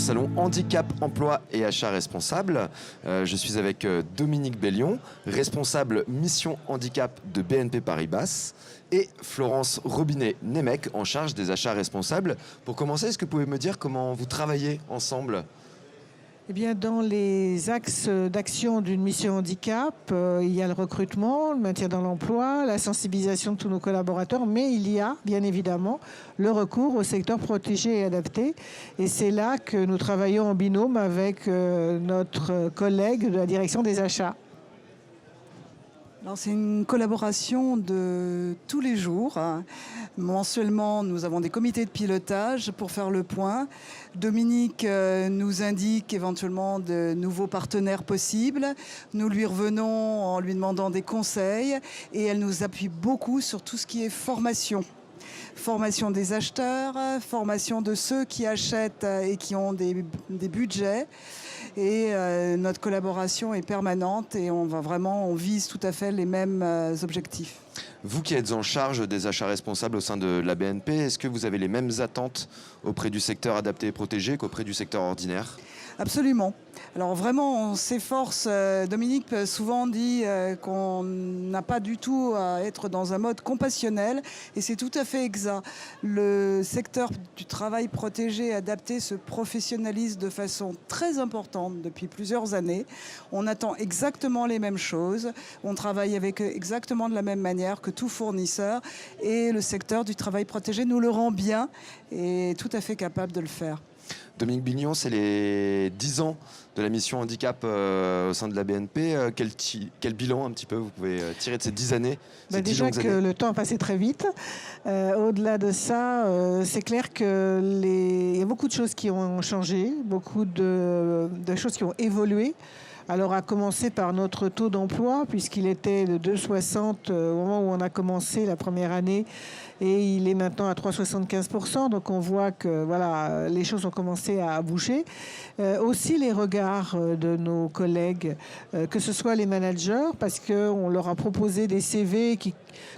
salon Handicap, Emploi et Achat Responsable. Je suis avec Dominique Bellion, responsable Mission Handicap de BNP Paribas, et Florence Robinet-Nemec, en charge des achats responsables. Pour commencer, est-ce que vous pouvez me dire comment vous travaillez ensemble ? Eh bien, dans les axes d'action d'une mission handicap, il y a le recrutement, le maintien dans l'emploi, la sensibilisation de tous nos collaborateurs, mais il y a bien évidemment le recours au secteur protégé et adapté. Et c'est là que nous travaillons en binôme avec notre collègue de la direction des achats. C'est une collaboration de tous les jours. Mensuellement, nous avons des comités de pilotage pour faire le point. Dominique nous indique éventuellement de nouveaux partenaires possibles. Nous lui revenons en lui demandant des conseils et elle nous appuie beaucoup sur tout ce qui est formation. Formation des acheteurs, formation de ceux qui achètent et qui ont des budgets. Et notre collaboration est permanente et on vise tout à fait les mêmes objectifs. Vous qui êtes en charge des achats responsables au sein de la BNP, est-ce que vous avez les mêmes attentes auprès du secteur adapté et protégé qu'auprès du secteur ordinaire ? Absolument. Alors vraiment, on s'efforce. Dominique souvent dit qu'on n'a pas du tout à être dans un mode compassionnel et c'est tout à fait exact. Le secteur du travail protégé et adapté se professionnalise de façon très importante depuis plusieurs années. On attend exactement les mêmes choses. On travaille avec eux exactement de la même manière que tout fournisseur et le secteur du travail protégé nous le rend bien et est tout à fait capable de le faire. Dominique Bellion, c'est les 10 ans de la mission handicap au sein de la BNP. Quel bilan un petit peu vous pouvez tirer de ces 10 années Déjà que le temps a passé très vite. Au-delà de ça, c'est clair qu'il y a beaucoup de choses qui ont changé, beaucoup de choses qui ont évolué. Alors à commencer par notre taux d'emploi, puisqu'il était de 2,60 au moment où on a commencé la première année, et il est maintenant à 3,75%. Donc on voit que voilà, les choses ont commencé à bouger. Aussi les regards de nos collègues, que ce soit les managers, parce qu'on leur a proposé des CV qui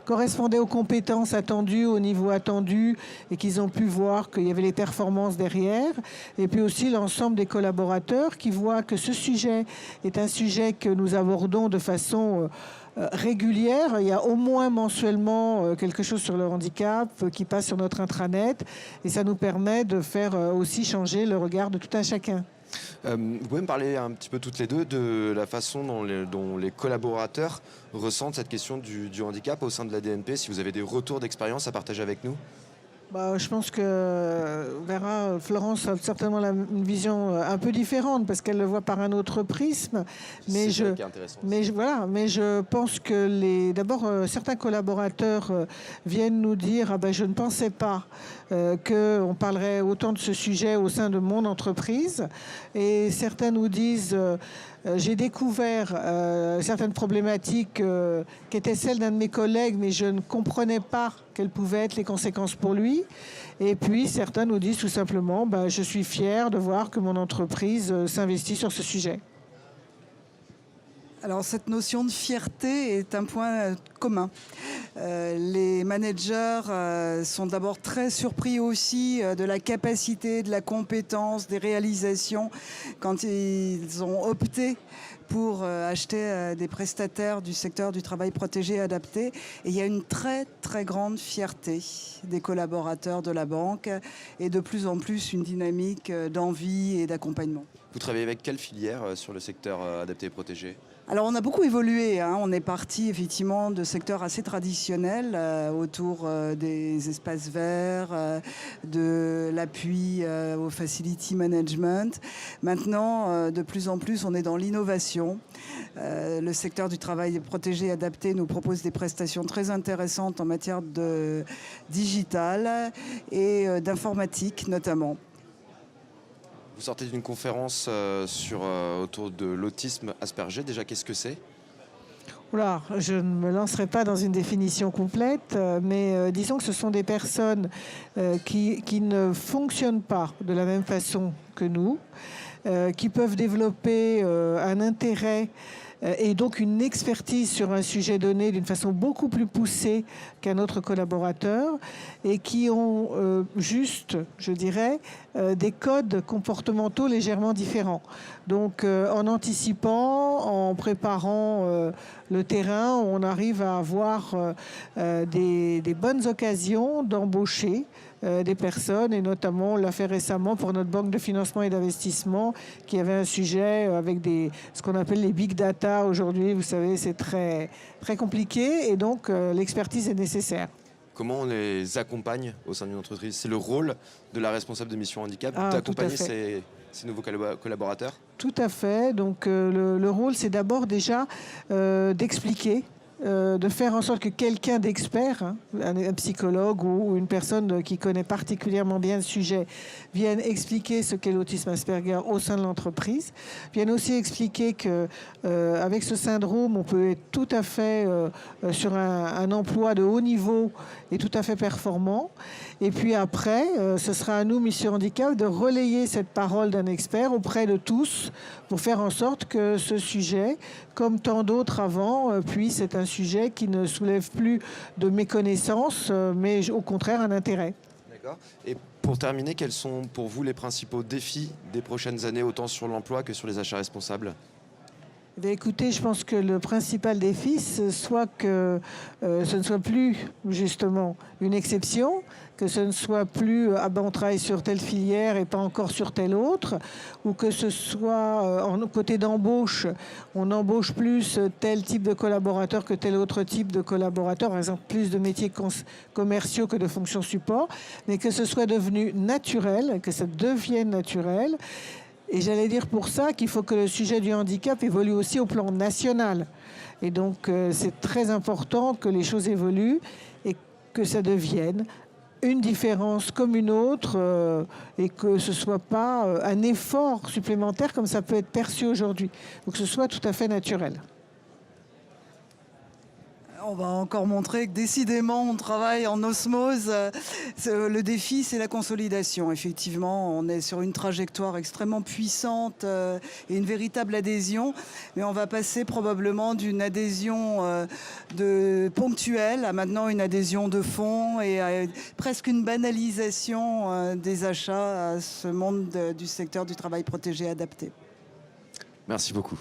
correspondaient aux compétences attendues, au niveau attendu, et qu'ils ont pu voir qu'il y avait les performances derrière. Et puis aussi l'ensemble des collaborateurs qui voient que ce sujet est un sujet que nous abordons de façon régulière. Il y a au moins mensuellement quelque chose sur le handicap qui passe sur notre intranet et ça nous permet de faire aussi changer le regard de tout un chacun. Vous pouvez me parler un petit peu toutes les deux de la façon dont les collaborateurs ressentent cette question du handicap au sein de la BNP, si vous avez des retours d'expérience à partager avec nous ? Je pense que Florence a certainement une vision un peu différente parce qu'elle le voit par un autre prisme. Mais je pense que d'abord certains collaborateurs viennent nous dire je ne pensais pas qu'on parlerait autant de ce sujet au sein de mon entreprise. Et certains nous disent j'ai découvert certaines problématiques qui étaient celles d'un de mes collègues, mais je ne comprenais pas quelles pouvaient être les conséquences pour lui. Et puis, certains nous disent tout simplement je suis fier de voir que mon entreprise s'investit sur ce sujet. Alors, cette notion de fierté est un point commun. Les managers sont d'abord très surpris aussi de la capacité, de la compétence, des réalisations quand ils ont opté pour acheter des prestataires du secteur du travail protégé et adapté. Et il y a une très, très grande fierté des collaborateurs de la banque et de plus en plus une dynamique d'envie et d'accompagnement. Vous travaillez avec quelle filière sur le secteur adapté et protégé ? Alors on a beaucoup évolué, on est parti effectivement de secteurs assez traditionnels autour des espaces verts, de l'appui au facility management. Maintenant, de plus en plus, on est dans l'innovation. Le secteur du travail protégé et adapté nous propose des prestations très intéressantes en matière de digital et d'informatique notamment. Vous sortez d'une conférence autour de l'autisme Asperger. Déjà, qu'est-ce que c'est ? Je ne me lancerai pas dans une définition complète, mais disons que ce sont des personnes qui ne fonctionnent pas de la même façon que nous, qui peuvent développer un intérêt et donc une expertise sur un sujet donné d'une façon beaucoup plus poussée qu'un autre collaborateur et qui ont juste, je dirais, des codes comportementaux légèrement différents. Donc en anticipant, en préparant le terrain, on arrive à avoir des bonnes occasions d'embaucher des personnes, et notamment on l'a fait récemment pour notre banque de financement et d'investissement qui avait un sujet avec ce qu'on appelle les big data aujourd'hui. Vous savez, c'est très, très compliqué et donc l'expertise est nécessaire. Comment on les accompagne au sein d'une entreprise? C'est le rôle de la responsable de mission handicap d'accompagner ces nouveaux collaborateurs? Tout à fait. Donc le rôle, c'est d'abord déjà d'expliquer, de faire en sorte que quelqu'un d'expert, hein, un psychologue ou une personne qui connaît particulièrement bien le sujet, vienne expliquer ce qu'est l'autisme Asperger au sein de l'entreprise, vienne aussi expliquer qu'avec ce syndrome, on peut être tout à fait sur un emploi de haut niveau et tout à fait performant. Et puis après, ce sera à nous, Mission Handicap, de relayer cette parole d'un expert auprès de tous pour faire en sorte que ce sujet, comme tant d'autres avant, puisse être un sujet qui ne soulève plus de méconnaissance, mais au contraire un intérêt. D'accord. Et pour terminer, quels sont pour vous les principaux défis des prochaines années, autant sur l'emploi que sur les achats responsables? Écoutez, je pense que le principal défi, soit que ce ne soit plus justement une exception, que ce ne soit plus on travaille sur telle filière et pas encore sur telle autre, ou que ce soit en côté d'embauche, on embauche plus tel type de collaborateur que tel autre type de collaborateur, par exemple plus de métiers commerciaux que de fonctions support, mais que ce soit devenu naturel, que ça devienne naturel. Et j'allais dire pour ça qu'il faut que le sujet du handicap évolue aussi au plan national. Et donc c'est très important que les choses évoluent et que ça devienne une différence comme une autre et que ce ne soit pas un effort supplémentaire comme ça peut être perçu aujourd'hui. Il faut que ce soit tout à fait naturel. On va encore montrer que décidément on travaille en osmose. Le défi, c'est la consolidation. Effectivement, on est sur une trajectoire extrêmement puissante et une véritable adhésion. Mais on va passer probablement d'une adhésion ponctuelle à maintenant une adhésion de fond et à presque une banalisation des achats à ce monde du secteur du travail protégé adapté. Merci beaucoup.